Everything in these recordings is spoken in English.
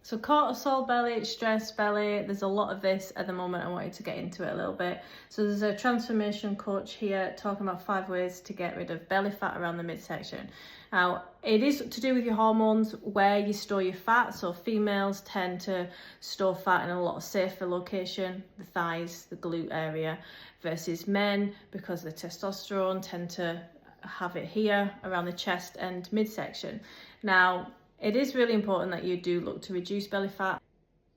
So cortisol belly, stress belly, there's a lot of this at the moment. I wanted to get into it a little bit. So there's a transformation coach here talking about 5 ways to get rid of belly fat around the midsection. Now, it is to do with your hormones, where you store your fat. So females tend to store fat in a lot safer location, the thighs, the glute area, versus men, because the testosterone, tend to have it here around the chest and midsection. Now, it is really important that you do look to reduce belly fat.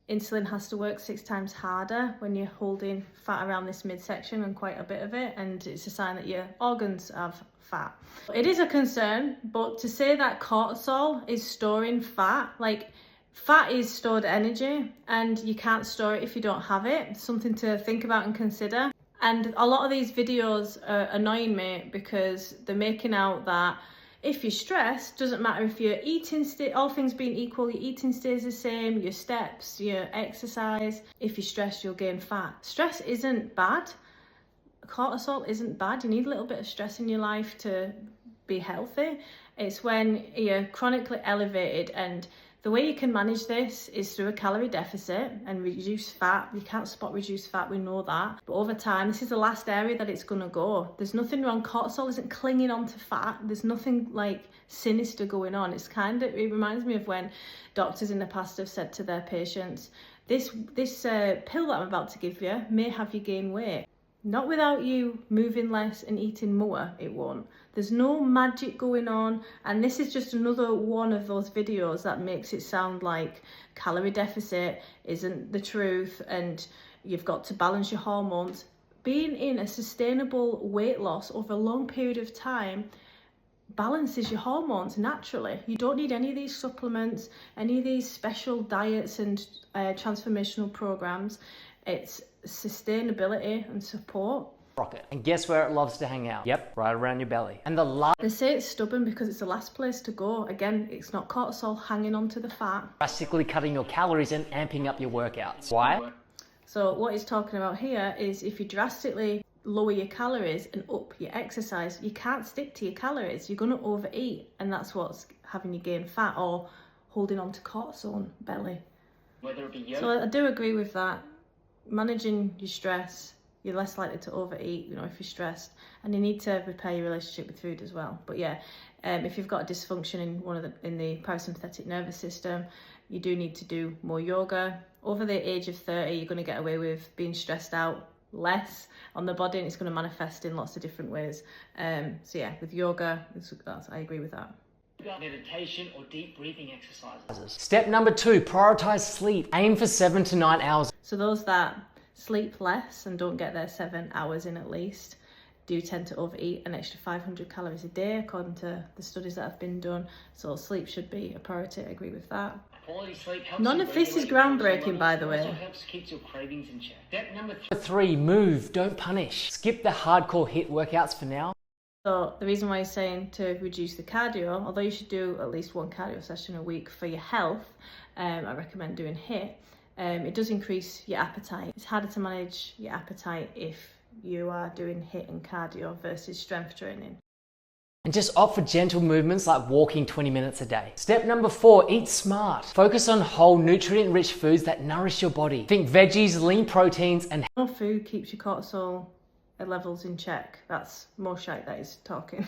Insulin has to work 6 times harder when you're holding fat around this midsection, and quite a bit of it, and it's a sign that your organs have fat. It is a concern, but to say that cortisol is storing fat, like, fat is stored energy and you can't store it if you don't have it. It's something to think about and consider. And a lot of these videos are annoying me because they're making out that if you're stressed, doesn't matter if you're eating, all things being equal, your eating stays the same, your steps, your exercise. If you're stressed, you'll gain fat. Stress isn't bad. Cortisol isn't bad. You need a little bit of stress in your life to be healthy. It's when you're chronically elevated, and the way you can manage this is through a calorie deficit and reduce fat. You can't spot reduce fat, we know that. But over time, this is the last area that it's going to go. There's nothing wrong. Cortisol isn't clinging on to fat. There's nothing like sinister going on. It reminds me of when doctors in the past have said to their patients, this pill that I'm about to give you may have you gain weight. Not without you moving less and eating more, it won't. There's no magic going on, and this is just another one of those videos that makes it sound like calorie deficit isn't the truth and you've got to balance your hormones. Being in a sustainable weight loss over a long period of time balances your hormones naturally. You don't need any of these supplements, any of these special diets and transformational programs. It's sustainability and support. Rocket. And guess where it loves to hang out? Yep, right around your belly. And they say it's stubborn because it's the last place to go. Again, it's not cortisol hanging onto the fat. Drastically cutting your calories and amping up your workouts. Why? So what he's talking about here is if you drastically lower your calories and up your exercise, you can't stick to your calories. You're going to overeat, and that's what's having you gain fat or holding on to cortisol belly. Whether it be So I do agree with that. Managing your stress, you're less likely to overeat, if you're stressed, and you need to repair your relationship with food as well. But yeah, if you've got a dysfunction in the parasympathetic nervous system, you do need to do more yoga. Over the age of 30, you're going to get away with being stressed out less on the body, and it's going to manifest in lots of different ways. So yeah, with yoga, I agree with that. Meditation or deep breathing exercises. Step number 2, prioritize sleep. Aim for 7 to 9 hours. So those that sleep less and don't get their 7 hours in at least do tend to overeat an extra 500 calories a day, according to the studies that have been done. So sleep should be a priority. I agree with that. Quality sleep helps. None of this is groundbreaking, by the way. Also helps keep your cravings in check. Step number 3, move, don't punish. Skip the hardcore HIIT workouts for now. So the reason why he's saying to reduce the cardio, although you should do at least 1 cardio session a week for your health, I recommend doing HIIT. It does increase your appetite. It's harder to manage your appetite if you are doing HIIT and cardio versus strength training. And just opt for gentle movements like walking 20 minutes a day. Step number 4, eat smart. Focus on whole, nutrient-rich foods that nourish your body. Think veggies, lean proteins, and more food keeps your cortisol levels in check. That's more shite that he's talking.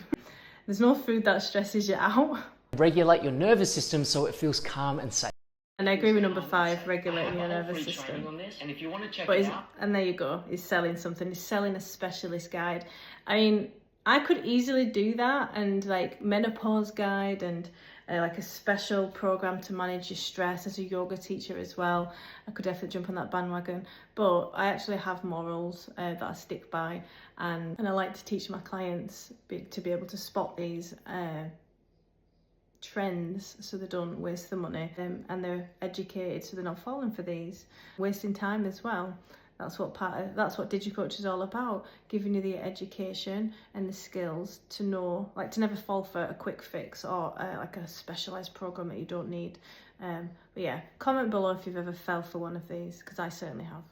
There's no food that stresses you out. regulate your nervous system so it feels calm and safe. And I agree with number 5, regulating your nervous free training system. on this, and if you want to check But it out, and there you go, he's selling something. He's selling a specialist guide. I mean, I could easily do that, and like menopause guide and like a special program to manage your stress as a yoga teacher as well. I could definitely jump on that bandwagon. But I actually have morals that I stick by, and I like to teach my clients to be able to spot these trends so they don't waste the money, and they're educated so they're not falling for these, wasting time as well. That's what DigiCoach is all about, giving you the education and the skills to know, like to never fall for a quick fix or like a specialized program that you don't need. But yeah, comment below if you've ever fell for one of these, because I certainly have.